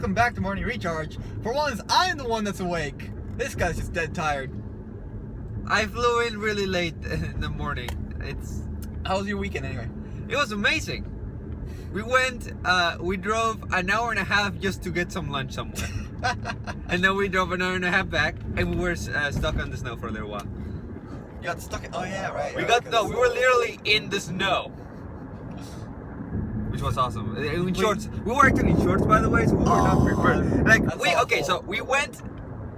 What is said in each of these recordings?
welcome back to Morning Recharge. For once, I'm the one that's awake. This guy's just dead tired. I flew in really late in the morning. How was your weekend anyway? It was amazing. We drove an hour and a half just to get some lunch somewhere. And then we drove an hour and a half back, and we were stuck on the snow for a little while. You got stuck in, oh yeah, right. We were literally in the snow. Which was awesome. In shorts. We were actually in shorts, by the way, so we were not prepared. So we went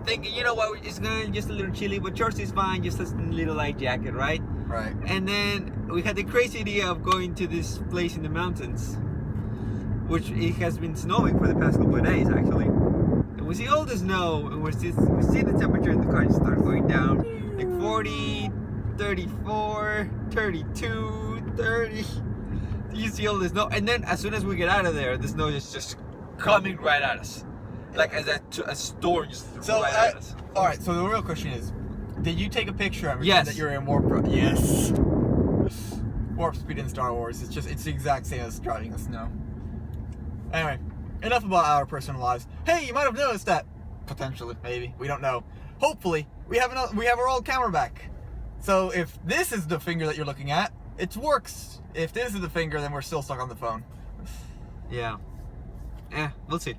thinking, you know what, it's gonna just a little chilly, but shorts is fine, just a little light jacket, right? Right. And then we had the crazy idea of going to this place in the mountains, which it has been snowing for the past couple of days, actually. And we see all the snow, and we see the temperature in the car just start going down, like 40, 34, 32, 30. You see all the snow, and then as soon as we get out of there, the snow is just coming right at us, like as a storm just right at us. All right. So the real question is, did you take a picture of it? Yes. That you're in warp? Yes. Warp speed in Star Wars. It's the exact same as driving in snow. Anyway, enough about our personal lives. Hey, you might have noticed that potentially, maybe we don't know. Hopefully, we have our old camera back. So if this is the finger that you're looking at, it works. If this is the finger, then we're still stuck on the phone. Yeah. We'll see.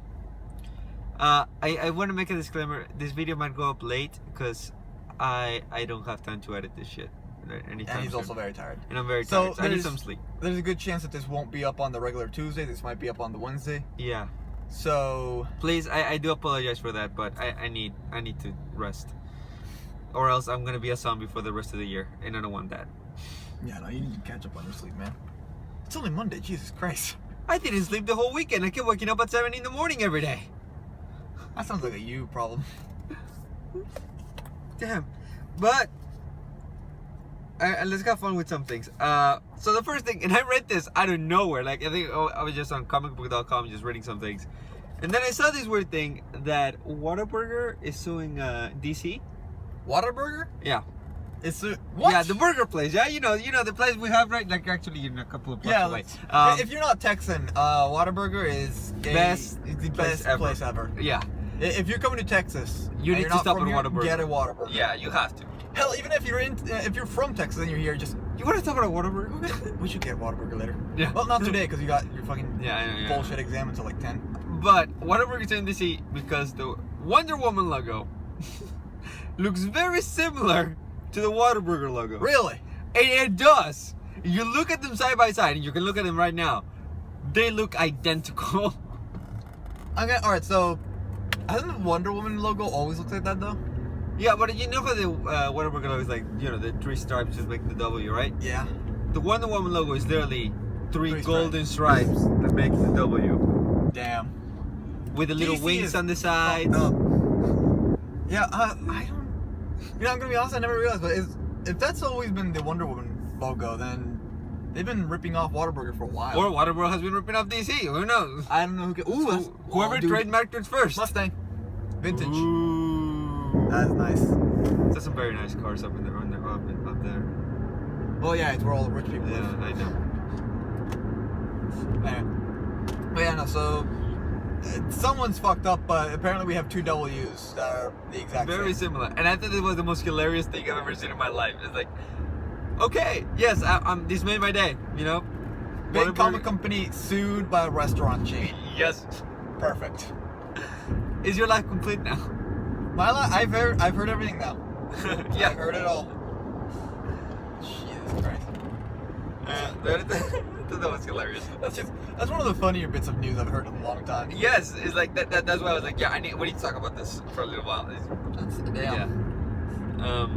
I want to make a disclaimer. This video might go up late because I don't have time to edit this shit. And he's also very tired. And I'm very tired. So I need some sleep. There's a good chance that this won't be up on the regular Tuesday. This might be up on the Wednesday. Yeah. So please, I do apologize for that, but I need to rest, or else I'm gonna be a zombie for the rest of the year, and I don't want that. Yeah, no, you need to catch up on your sleep, man. It's only Monday, Jesus Christ. I didn't sleep the whole weekend. I kept waking up at 7 in the morning every day. That sounds like a you problem. Damn. But let's have fun with some things. So the first thing, and I read this out of nowhere. Like I think I was just on comicbook.com just reading some things, and then I saw this weird thing that Whataburger is suing DC. Whataburger? Yeah. It's what? Yeah, the burger place. Yeah, you know the place we have right, like actually in a couple of blocks away. If you're not Texan, Whataburger is the best place ever. Yeah. If you're coming to Texas, you need to stop at Whataburger. Get a Whataburger. Yeah, you have to. Hell, even if you're from Texas and you're here, you want to talk about Whataburger? We should get Whataburger later. Yeah. Well, not today because you got your fucking yeah. bullshit exam until like 10. But Whataburger is in DC because the WonderWoman logo looks very similar to the Whataburger logo. Really? And it does. You look at them side by side, and you can look at them right now. They look identical. Alright, so hasn't the Wonder Woman logo always looked like that though? Yeah, but you know how the Whataburger logo is like, you know, the 3 stripes just make the W, right? Yeah. The Wonder Woman logo is literally 3 golden stripes that make the W. Damn. With the little wings on the sides. Yeah, I don't. You know, I'm gonna be honest, I never realized, but if that's always been the Wonder Woman logo, then they've been ripping off Whataburger for a while. Or Whataburger has been ripping off DC. Who knows? I don't know who. Whoever trademarked it first. Mustang, vintage. Ooh. That's nice. There's some very nice cars up there. Well, yeah, it's where all the rich people live. Yeah, I know. Anyway. But yeah, no. So someone's fucked up, but apparently we have 2 W's that are the exact very same. similar. And I thought this was the most hilarious thing I've ever seen in my life. It's like, okay, yes, this made my day, you know? Big comic company sued by a restaurant chain. Yes. Perfect. Is your life complete now? My life, I've heard everything now. Yeah. I've heard it all. Jesus Christ. That was hilarious. That's one of the funnier bits of news I've heard in a long time. Yes, it's like that's why I was like, yeah, we need to talk about this for a little while. Damn. Yeah.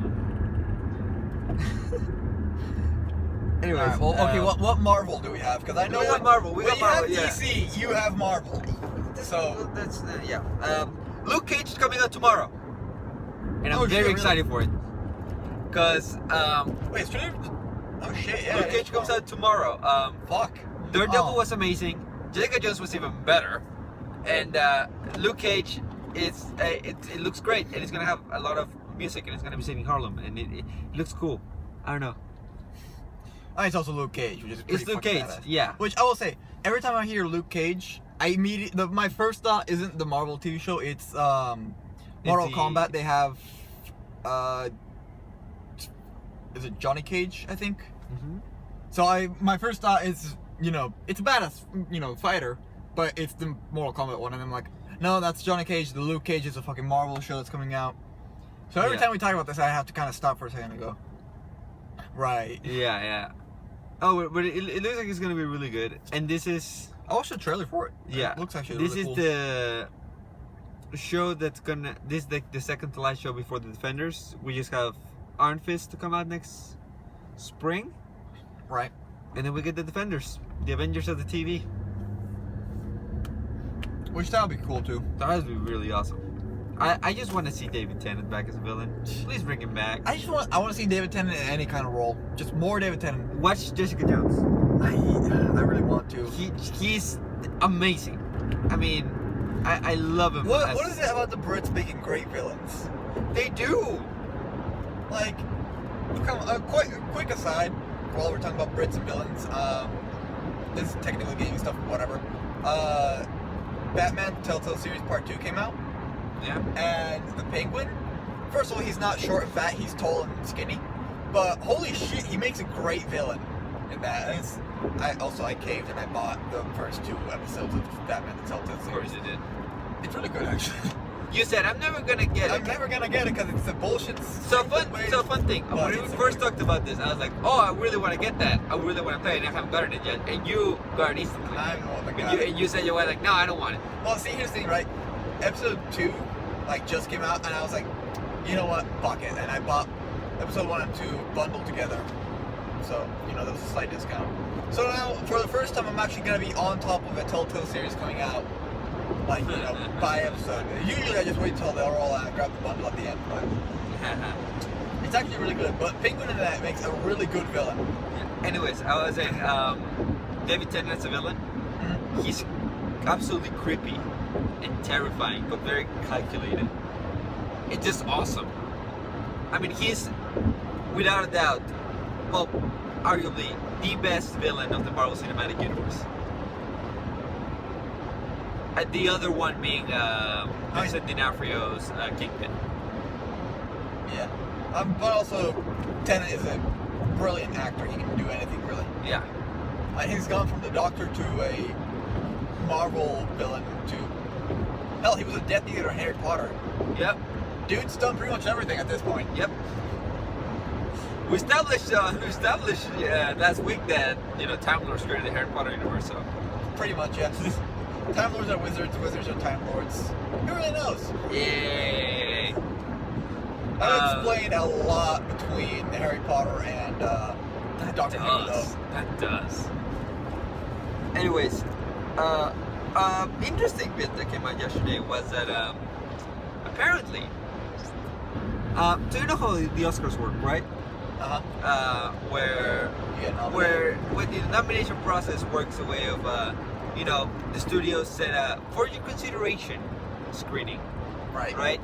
Anyways, right, well, okay. What Marvel do we have? Because I know we got Marvel. You have DC, you have Marvel. So that's yeah. Luke Cage is coming out tomorrow, and I'm very excited for it. Cause wait, it's true. Oh shit! Yeah. Luke Cage comes out tomorrow. Fuck. Daredevil was amazing. Jessica Jones was even better, and Luke Cage it looks great, and it's gonna have a lot of music, and it's gonna be saving Harlem, and it looks cool. I don't know. It's also Luke Cage, which is pretty It's Luke Cage, badass. yeah. Which I will say, every time I hear Luke Cage, my first thought isn't the Marvel TV show. It's Mortal Kombat. They have is it Johnny Cage? I think. Mm-hmm. So my first thought is, it's a badass, fighter, but it's the Mortal Kombat one, and I'm like, no, that's Johnny Cage. The Luke Cage is a fucking Marvel show that's coming out. So every time we talk about this, I have to kind of stop for a second and go, right. Yeah. Oh, but it looks like it's gonna be really good. And this is... I watched the trailer for it. Yeah. It looks actually this really cool. This is the show that's gonna... This is the second to last show before the Defenders. We just have Iron Fist to come out next spring. Right. And then we get the Defenders. The Avengers of the TV. Which that would be cool too. That would be really awesome. I just want to see David Tennant back as a villain. Please bring him back. I want to see David Tennant in any kind of role. Just more David Tennant. Watch Jessica Jones. I really want to. He's amazing. I mean, I love him. What is it about the Brits making great villains? They do. Like, quick aside, while we're talking about Brits and villains, this is technically gaming stuff, whatever. Batman Telltale Series Part 2 came out. Yeah. And the Penguin, first of all, he's not short and fat, he's tall and skinny. But holy shit, he makes a great villain in that. And I caved and I bought the first 2 episodes of Batman the Telltale Series. Of course you did. It's really good, actually. You said, I'm never gonna get it. I'm never gonna get it because it's a bullshit. So fun thing. When we first talked about this, I was like, oh, I really want to get that. I really want to play it. I haven't gotten it yet. And you got it instantly. I'm the one that got it. And you said you were like, no, I don't want it. Well, see, here's the thing, right? Episode 2, just came out, and I was like, you know what? Fuck it. And I bought episode 1 and 2 bundled together. So, there was a slight discount. So now, for the first time, I'm actually gonna be on top of a Telltale series coming out. By episode. Usually I just wait till they're all out and grab the bundle at the end, but it's actually really good. But Penguin in that makes a really good villain. Yeah. Anyways, I was saying, David Tennant's a villain. Mm-hmm. He's absolutely creepy and terrifying, but very calculated. It's just awesome. I mean, he's, without a doubt, well, arguably, the best villain of the Marvel Cinematic Universe. The other one being Vincent D'Onofrio's Kingpin. Yeah. But also, Tennant is a brilliant actor. He can do anything, really. Yeah. He's gone from the Doctor to a Marvel villain to... Hell, he was a Death Eater in Harry Potter. Yep. Dude's done pretty much everything at this point. Yep. We established last week that, Time Lords created the Harry Potter universe, so... Pretty much, yes. Time Lords are wizards, wizards are Time Lords. Who really knows? Yay! That explained a lot between Harry Potter and Doctor Who, though. That does. Anyways, interesting bit that came out yesterday was that apparently, so you know how the Oscars work, right? Where the nomination process works a way of the studios set for your consideration screening. Right?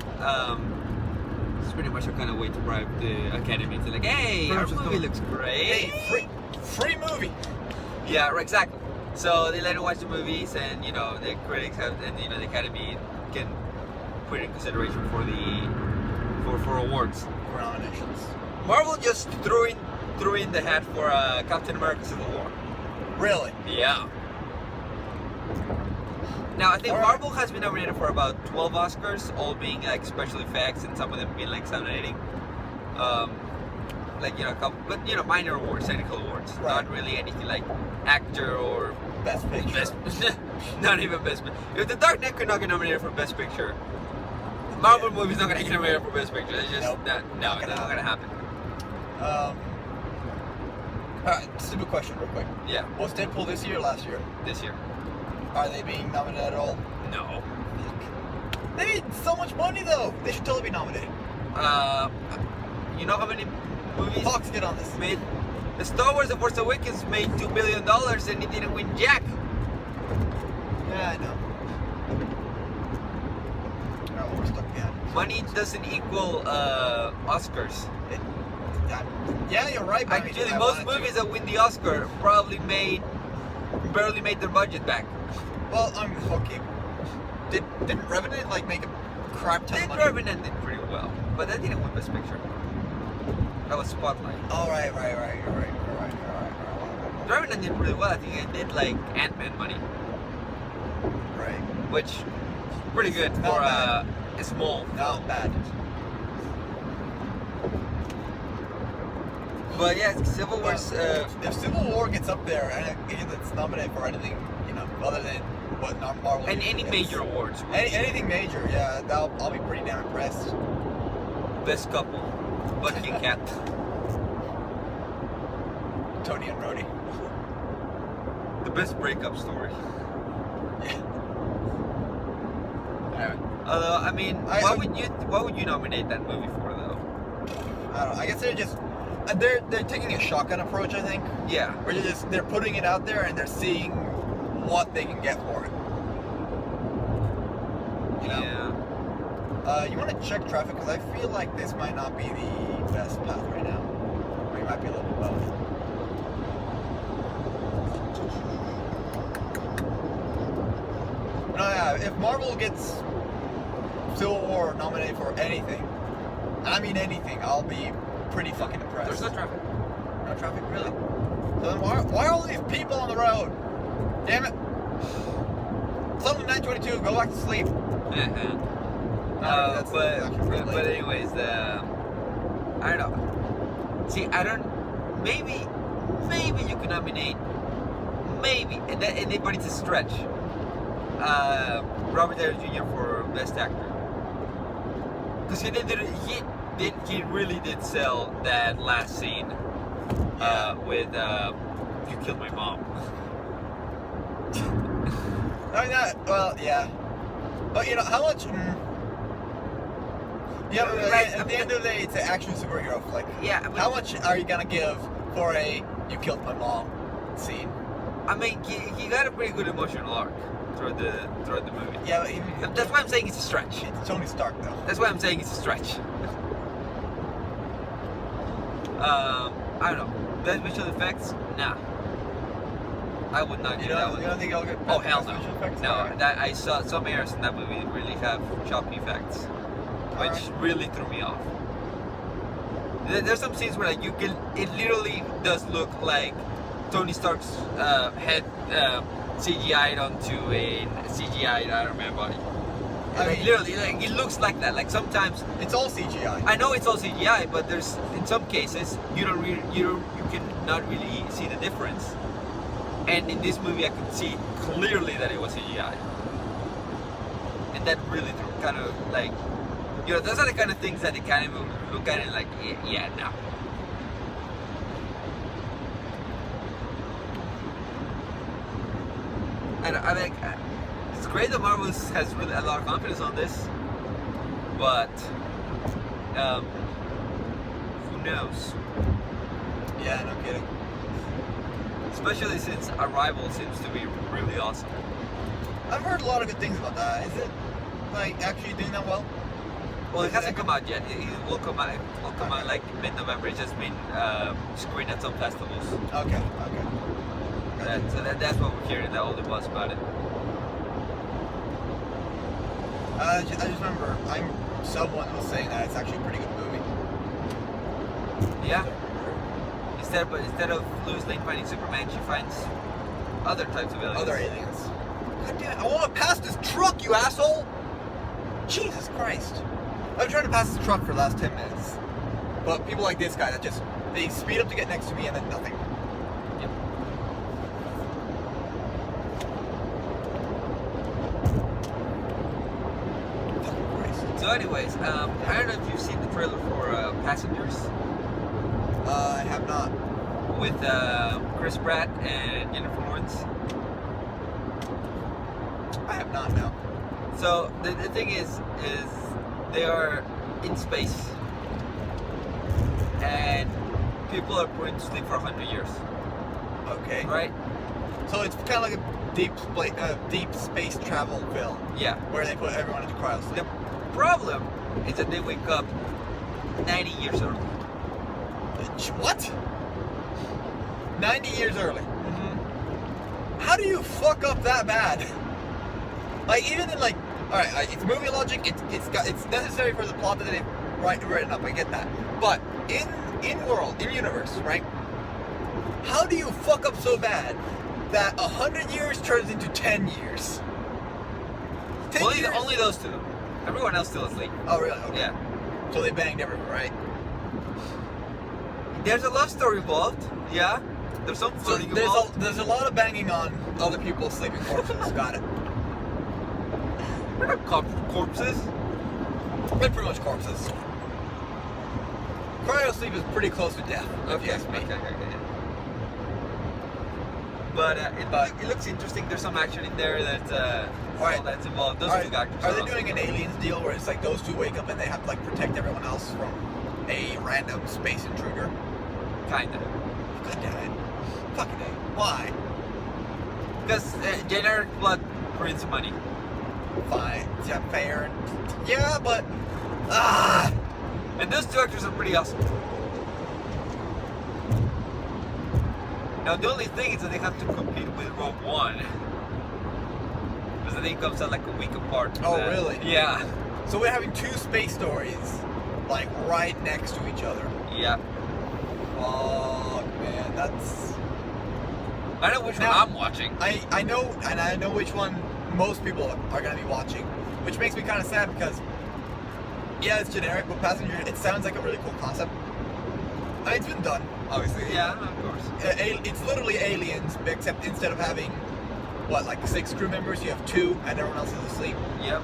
It's pretty much a kind of way to bribe the Academy to hey, our movie looks great. Hey, free movie. Yeah, right, exactly. So they let you watch the movies, and the critics have, and the Academy can put it in consideration for awards, for nominations. Marvel just threw in the hat for Captain America: Civil War. Really? Yeah. Now, I think Marvel has been nominated for about 12 Oscars, all being special effects, and some of them being sound editing. A couple, but minor awards, technical awards, not really anything like actor or best picture. Not even best picture. If The Dark Knight could not get nominated for best picture, Marvel movie's not gonna get nominated for best picture. It's just that's not gonna happen. Alright, stupid question real quick. Yeah. Was Deadpool this year or last year? This year. Are they being nominated at all? No. They made so much money though. They should totally be nominated. You know how many movies Fox get on this? Made the Star Wars: The Force Awakens made $2 billion and it didn't win jack. Yeah, I know. Alright, we're stuck behind. Money doesn't equal Oscars. Yeah, you're right. But actually, most movies that win the Oscar probably barely made their budget back. Well, okay. Didn't Revenant like make a crap ton of money? Revenant did pretty well, but that didn't win Best Picture. That was Spotlight. Oh, right. Revenant did really well. I think it did like Ant-Man money, Right. which is pretty good Not for bad. a small. Not bad. But yeah, Civil War's. If Civil War gets up there and it's nominated for anything, other than what Marvel. And any gets, major awards. anything major, yeah, I'll be pretty damn impressed. Best couple, Bucky and Cat. Tony and Rhodey. The best breakup story. Yeah. Anyway, Although, I mean, what would you nominate that movie for, though? I don't know. I guess they're taking a shotgun approach. I think. Yeah. Where they're putting it out there and they're seeing what they can get for it. Yeah. You want to check traffic because I feel like this might not be the best path right now. Or it might be a little bit both. No, yeah. If Marvel gets Civil War nominated for anything, I mean anything, I'll be pretty fucking impressed. There's no traffic. No traffic, really? So then why are all these people on the road? Damn it! It's only 9:22. Go back to sleep. But anyways, I don't know. See, maybe you could nominate, but it's a stretch. Robert Downey Jr. for Best Actor, because he really did sell that last scene with "You Killed My Mom." Well, yeah. But how much? Yeah, but at the end of the day, it's an action superhero flick. Yeah. I mean, How much are you gonna give for a "You Killed My Mom" scene? I mean, he got a pretty good emotional arc throughout the movie. Yeah, but even, That's why I'm saying it's a stretch. it's Tony Stark though. That's why I'm saying it's a stretch. I don't know. Best visual effects? Nah. I would not give that one. You don't think I'll get? Oh hell no! visual effects? No, Alright. that I saw some errors in that movie really have choppy effects, which Alright. really threw me off. There's some scenes where it literally does look like Tony Stark's head CGI'd onto a CGI'd Iron Man body. Literally, it looks like that. Like sometimes It's all CGI. I know it's all CGI, but there's in some cases you can not really see the difference. And in this movie, I could see clearly that it was CGI, and that really kind of like, those are the kind of things that they kind of look at it like, yeah, no. And I think it's great that Marvel has really a lot of confidence on this, but who knows? Yeah, no kidding. Especially since Arrival seems to be really awesome. I've heard a lot of good things about that. Is it actually doing that well? Well, it hasn't come out yet. It will come out. Like mid-November. It's just been screened at some festivals. Okay. That's what we're hearing. That all there was about it. I just remember someone was saying that it's actually a pretty good movie. Yeah. Instead of Lois Lane finding Superman, she finds other types of aliens. Other aliens. God damn it, I want to pass this truck, you asshole! Jesus Christ. I've been trying to pass this truck for the last 10 minutes. But people like this guy that they speed up to get next to me and then nothing. Yep. Fucking Christ. So anyways, I don't know if you've seen the trailer for Passengers I have not. with Chris Pratt and Jennifer Lawrence. I have not, no. So the thing is they are in space and people are put to sleep for 100 years, Okay. right? So it's kind of like a deep space travel film Yeah. where they put everyone into cryo The sleep. problem is that they wake up 90 years early. What? 90 years early. Mm-hmm. How do you fuck up that bad? Like even in like, all right, it's movie logic. It's necessary for the plot that they've written up. I get that. But in universe, right? How do you fuck up so bad that 100 years turns into 10 years? 10 years? Only those two. Everyone else still asleep. Oh really? Okay. Yeah. So they banged everyone, right? There's a love story involved. Yeah. There's some So flirting involved. there's a lot of banging on other people's sleeping corpses. Got it. They're not corpses. They're pretty much corpses. Cryo sleep is pretty close to death, if you ask me. Okay. But it looks interesting. There's some action in there that's that's involved. Those two actors. Are they doing an Aliens deal where it's like those two wake up and they have to like protect everyone else from a random space intruder? Kinda. God damn it. Fucking A. Why? Because generic blood prints money. Fine. Yeah, fair. Yeah, but And those two actors are pretty awesome. Now the only thing is that they have to compete with Rogue One. Because I think it comes out like a week apart. Oh, really? Yeah. So we're having two space stories, like right next to each other. Yeah. Oh man, that's. I know which one Now, I'm watching. I know, and I know which one most people are gonna be watching, which makes me kind of sad because, yeah, it's generic, but Passenger, it sounds like a really cool concept. I mean, it's been done, obviously. Yeah, of course. It's literally Aliens, except instead of having, what, like 6 crew members, you have 2, and everyone else is asleep. Yep.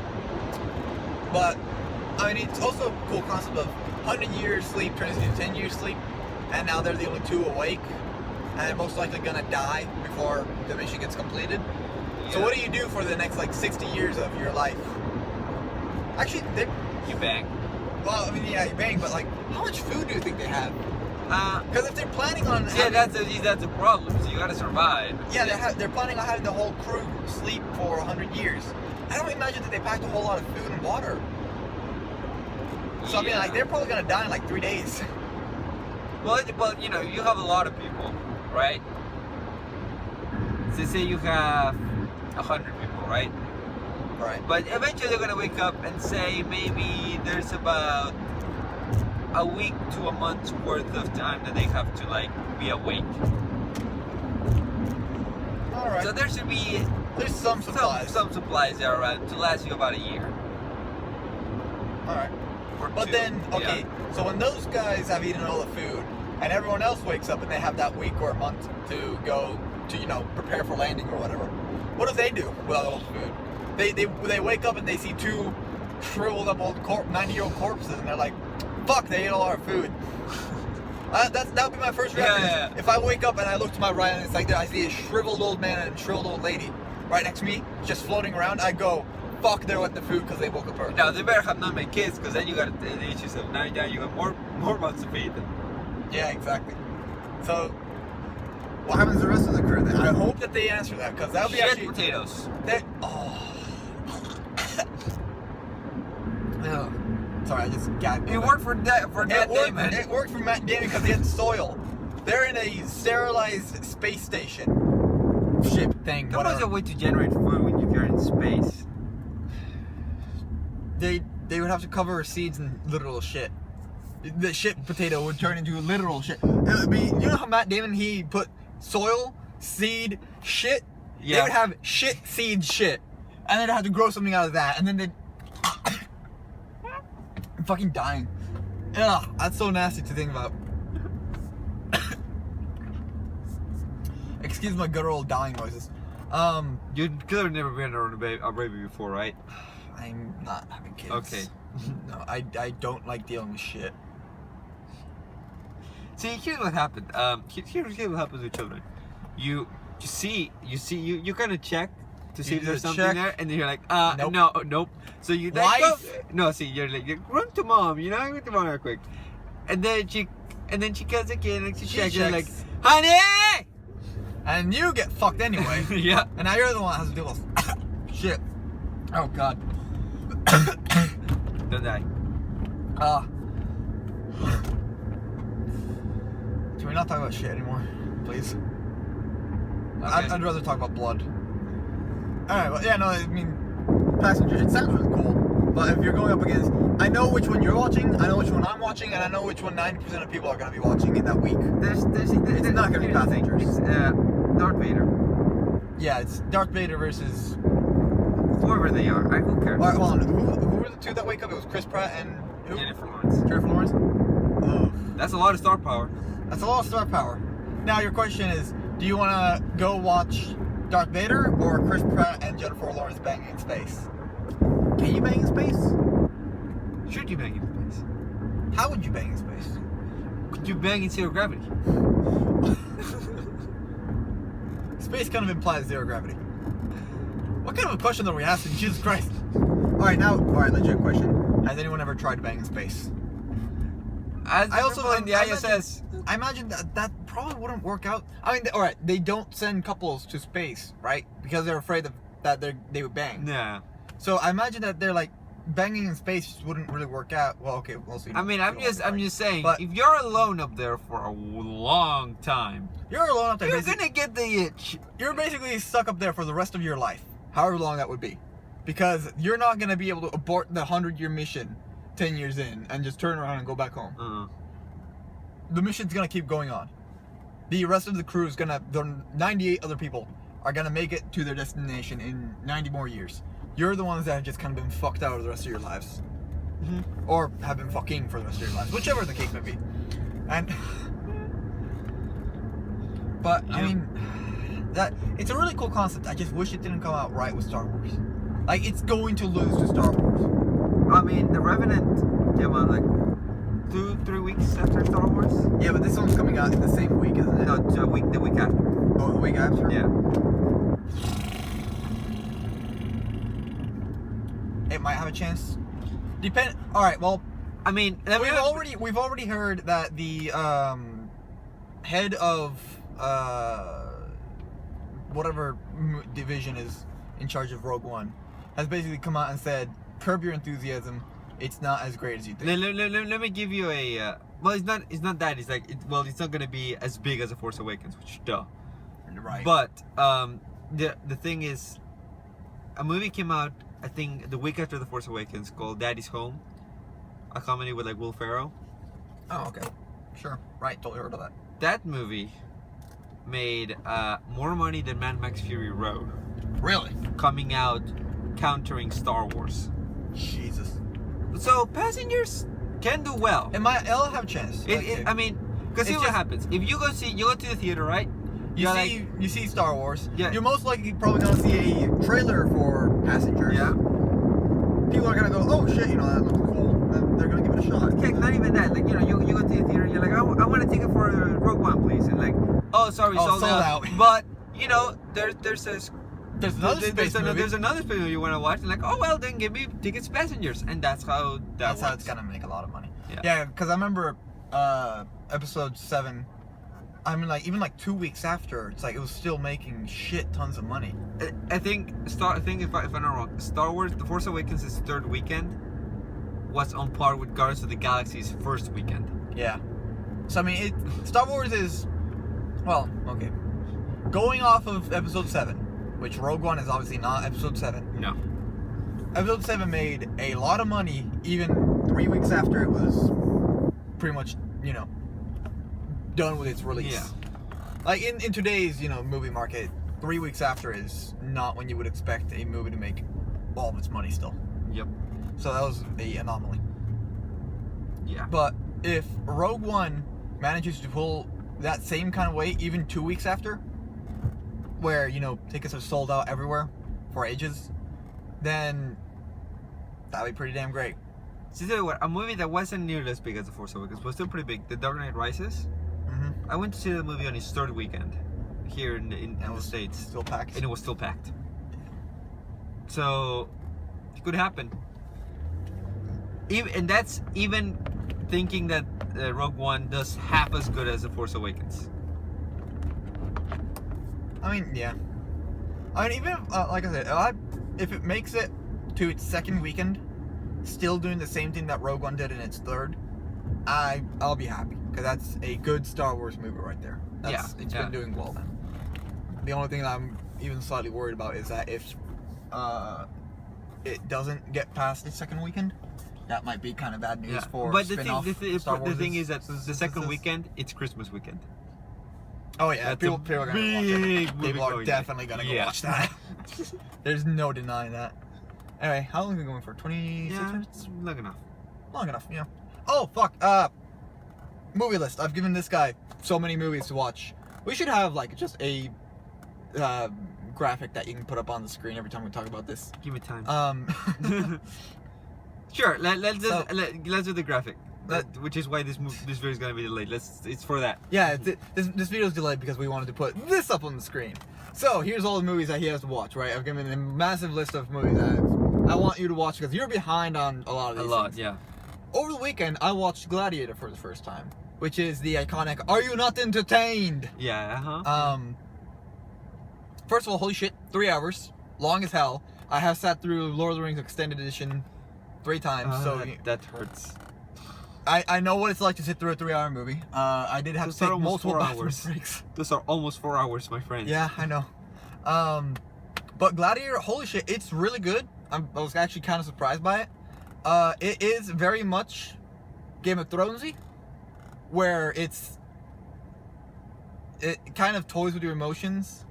But, I mean, it's also a cool concept of 100 years sleep turns into 10 years sleep, and now they're the only 2 awake, and they're most likely gonna die before the mission gets completed. So what do you do for the next, like, 60 years of your life? Actually, You bang. well, I mean, yeah, you bang, but, like, how much food do you think they have? Because if they're planning on Yeah, that's a problem. So you gotta survive. yeah, they're planning on having the whole crew sleep for 100 years. I don't imagine that they packed a whole lot of food and water. So I mean, like, they're probably gonna die in like 3 days. Well, you know, you have a lot of people, right? So say you have 100 people, right? Right. But eventually they're gonna wake up and say maybe there's about a week to a month's worth of time that they have to like be awake. All right. So there should be There's some supplies. some supplies there around to last you about a year. All right. Or But 2. then, okay, Yeah. so when those guys have eaten all the food, and everyone else wakes up and they have that week or a month to go to, you know, prepare for landing or whatever, what do they do with all the food? They wake up and they see 2 shriveled up old 90-year-old corpses, and they're like, fuck, they ate all our food. That would be my first reaction. Yeah. If I wake up and I look to my right and it's like I see a shriveled old man and a shriveled old lady right next to me, just floating around, I go, fuck, they're with the food because they woke up early. Now they better have not made kids, because then you got the issues of now you got more months to feed them. Yeah, exactly. So, what happens to the rest of the crew then? I hope that they answer that, because that would be Shit actually... potatoes. Oh. Ugh. Sorry, I just gagged. It worked for Matt Damon. It worked for Matt Damon because he had soil. They're in a sterilized space station. Ship thing, There was whatever. a way to generate food when you're in space. They would have to cover seeds in literal shit. The shit potato would turn into literal shit. It would be, you know how Matt Damon, he put soil, seed, shit? Yeah. They would have shit, seed, shit. And then they'd have to grow something out of that. And then they'd... I'm fucking dying. Ugh, that's so nasty to think about. Excuse my good old dying noises. You could have never been around a baby before, right? I'm not having kids. Okay. No, I don't like dealing with shit. See, here's what happened. Here's what happens with children. You kind of check to see You if there's do a something check. there, and then you're like, Nope. nope. So you Wife? go, no, see, you're like, run to mom, you know, run to mom real quick, and then she comes again and she checks, and like, checks. honey, And you get fucked anyway. yeah. And now you're the one that has to deal with shit. Oh god. Don't die. Can we not talk about shit anymore, please? Okay. I'd rather talk about blood. Alright, well, yeah, no, I mean, Passengers, it sounds really cool. But if you're going up against, I know which one you're watching, I know which one I'm watching, and I know which one 90% of people are going to be watching in that week. There's It's not going to be Passengers. It's Darth Vader. Yeah, it's Darth Vader versus... Whoever they are, who cares? Alright, hold on. Who were the two that wake up? It was Chris Pratt and who? Jennifer Lawrence. Jennifer Lawrence? Oh. That's a lot of star power. That's a lot of star power. Now your question is, do you want to go watch Darth Vader or Chris Pratt and Jennifer Lawrence banging in space? Can you bang in space? Should you bang in space? How would you bang in space? Could you bang in zero gravity? Space kind of implies zero gravity. What kind of a question are we asking? Jesus Christ. Alright, legit question. Has anyone ever tried to bang in space? I also in the ISS. I imagine that probably wouldn't work out. I mean, alright, they don't send couples to space, right? Because they're afraid that they would bang. Yeah. So I imagine that they're like, banging in space wouldn't really work out. Well, okay, we'll see. I mean, I'm just saying, but if you're alone up there for a long time, you're alone up there. You're gonna get the itch. You're basically stuck up there for the rest of your life, however long that would be, because you're not gonna be able to abort the 100-year mission 10 years in and just turn around and go back home. The mission's gonna keep going on. The rest of the crew is gonna, the 98 other people are gonna make it to their destination in 90 more years. You're the ones that have just kind of been fucked out of the rest of your lives. Or have been fucking for the rest of your lives, whichever the case may be. And but I mean, that it's a really cool concept. I just wish it didn't come out right with Star Wars. Like, it's going to lose to Star Wars. I mean, The Revenant came out like 2-3 weeks after Star Wars. Yeah, but this one's coming out in the same week, isn't it? No, the week after. Oh, the week after? Yeah. It might have a chance. All right. Well, I mean, we've already heard that the head of whatever division is in charge of Rogue One has basically come out and said, "Curb your enthusiasm. It's not as great as you think." Let me give you a. Well, it's not that. It's like it's not gonna be as big as The Force Awakens, which duh. Right. But the thing is, a movie came out, I think, the week after The Force Awakens, called Daddy's Home, a comedy with like Will Ferrell. Oh, okay. Sure. Right. Totally heard of that. That movie made more money than Mad Max Fury Road. Really? Coming out, countering Star Wars. Jesus. So Passengers can do well. It'll have a chance. I mean, because see what happens. If you go to the theater, right? You see Star Wars. Yeah. You're most likely probably gonna see a trailer for Passengers. Yeah. People are gonna go, oh shit, that looks cool. And they're gonna give it a shot. Okay, not even that. Like, you go to the theater, you're like, I want a ticket for Rogue One, please. And like, oh, sorry, sold out. But there's another space movie you want to watch, and like, oh well, then give me tickets, Passengers, and that's how it's gonna make a lot of money. Yeah. Yeah, because I remember episode 7. I mean, like, even like 2 weeks after, it's like it was still making shit tons of money. I think if I'm not wrong, Star Wars: The Force Awakens' third weekend was on par with Guardians of the Galaxy's first weekend. Yeah. So I mean, Star Wars is, well, okay, going off of episode 7, which Rogue One is obviously not episode 7. No. Episode 7 made a lot of money even 3 weeks after it was pretty much, done with its release. Yeah. Like in today's, movie market, 3 weeks after is not when you would expect a movie to make all of its money still. Yep. So that was an anomaly. Yeah. But if Rogue One manages to pull that same kind of weight even 2 weeks after, where, tickets are sold out everywhere for ages, then that'd be pretty damn great. So tell you what, a movie that wasn't nearly as big as The Force Awakens, but still pretty big, The Dark Knight Rises. I went to see the movie on its third weekend here in the States. Still packed? And it was still packed. So, it could happen. And that's even thinking that Rogue One does half as good as The Force Awakens. I mean, yeah. I mean, even if, like I said, if it makes it to its second weekend, still doing the same thing that Rogue One did in its third, I'll be happy, because that's a good Star Wars movie right there. It's been doing well then. The only thing that I'm even slightly worried about is that if it doesn't get past its second weekend, that might be kind of bad news for But the spin-off Star Wars. the thing is that the second weekend, it's Christmas weekend. Oh yeah, people are gonna watch it. People are going definitely gonna go watch that. There's no denying that. Anyway, how long are we going for? 26 minutes? Long enough. Long enough, yeah. Oh fuck! Movie list. I've given this guy so many movies to watch. We should have like just a graphic that you can put up on the screen every time we talk about this. Give it time. Sure. Let's do the graphic. Which is why this video is gonna be delayed. It's for that. Yeah, this video is delayed because we wanted to put this up on the screen. So here's all the movies that he has to watch. Right, I've given him a massive list of movies that I want you to watch because you're behind on a lot of these. Things. Yeah. Over the weekend, I watched Gladiator for the first time, which is the iconic "Are you not entertained?" Yeah. First of all, holy shit, 3 hours, long as hell. I have sat through Lord of the Rings Extended Edition 3 times, so that hurts. I know what it's like to sit through a 3-hour movie. I did have to take multiple bathroom breaks. Those are almost 4 hours, my friend. Yeah, I know. But Gladiator, holy shit, it's really good. I was actually kind of surprised by it. It is very much Game of Thronesy, where it kind of toys with your emotions,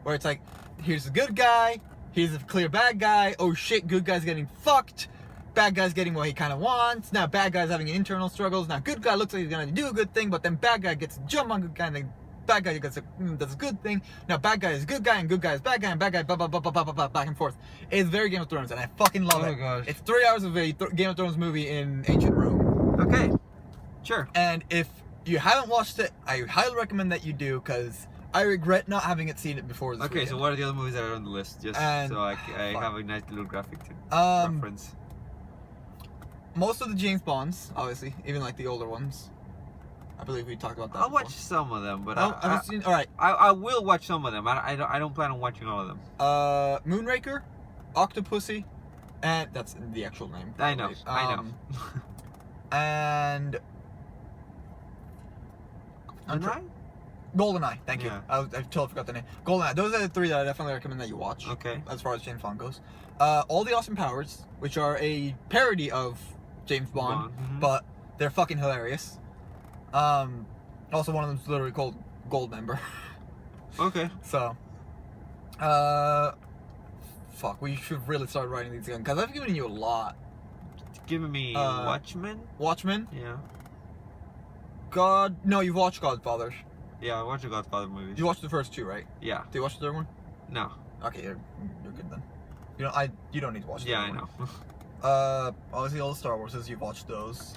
where it's like, here's the good guy, here's a clear bad guy, oh shit, good guy's getting fucked, bad guy's getting what he kind of wants, now bad guy's having internal struggles, now good guy looks like he's gonna do a good thing, but then bad guy gets a jump on good guy, and then bad guy does a good thing, now bad guy is good guy, and good guy is bad guy, and bad guy blah blah blah blah blah blah back and forth. It's very Game of Thrones, and I fucking love it. Oh gosh. It's 3 hours of a Game of Thrones movie in ancient Rome. Okay, sure. And if you haven't watched it, I highly recommend that you do, because I regret not having seen it before this weekend. So what are the other movies that are on the list? Just so I have a nice little graphic to reference. Most of the James Bonds, obviously, even like the older ones. I believe we talked about that. I'll watch some of them, but alright. I will watch some of them. I don't plan on watching all of them. Moonraker, Octopussy, and that's the actual name. I know. And GoldenEye, thank you. I totally forgot the name. GoldenEye. Those are the 3 that I definitely recommend that you watch. Okay. As far as James Bond goes. All the Austin Powers, which are a parody of James Bond, but they're fucking hilarious. Also one of them's literally called Goldmember. Okay. So, fuck, we should really start writing these again, because I've given you a lot. Giving me Watchmen? Watchmen? Yeah. No, you've watched Godfather. Yeah, I watched the Godfather movies. You watched the first 2, right? Yeah. Did you watch the 3rd one? No. Okay, you're good then. You don't need to watch the 3rd one. I know. Obviously all the Star Warses, you've watched those.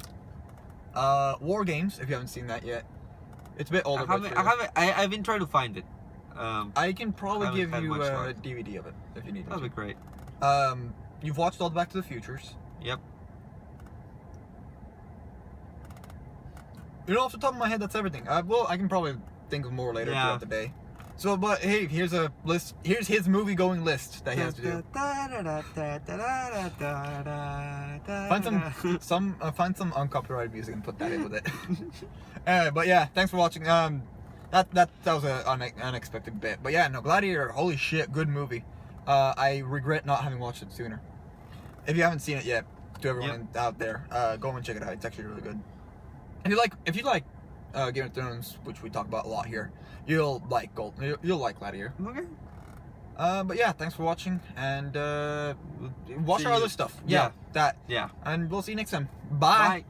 War Games, if you haven't seen that yet. It's a bit older. I've been trying to find it. I can probably give you a DVD of it if you need it. That'd be great. You've watched all the Back to the Futures. Yep. Off the top of my head, that's everything. Well, I can probably think of more later throughout the day. So, but hey, here's a list. Here's his movie-going list that he has to do. Find some uncopyrighted music and put that in with it. But yeah, thanks for watching. That was an unexpected bit. But yeah, no, Gladiator, holy shit, good movie. I regret not having watched it sooner. If you haven't seen it yet, to everyone out there, go and check it out. It's actually really good. If you like Game of Thrones, which we talk about a lot here, you'll like Gladiator. Okay. But yeah, thanks for watching, and watch our other stuff. Yeah. And we'll see you next time. Bye.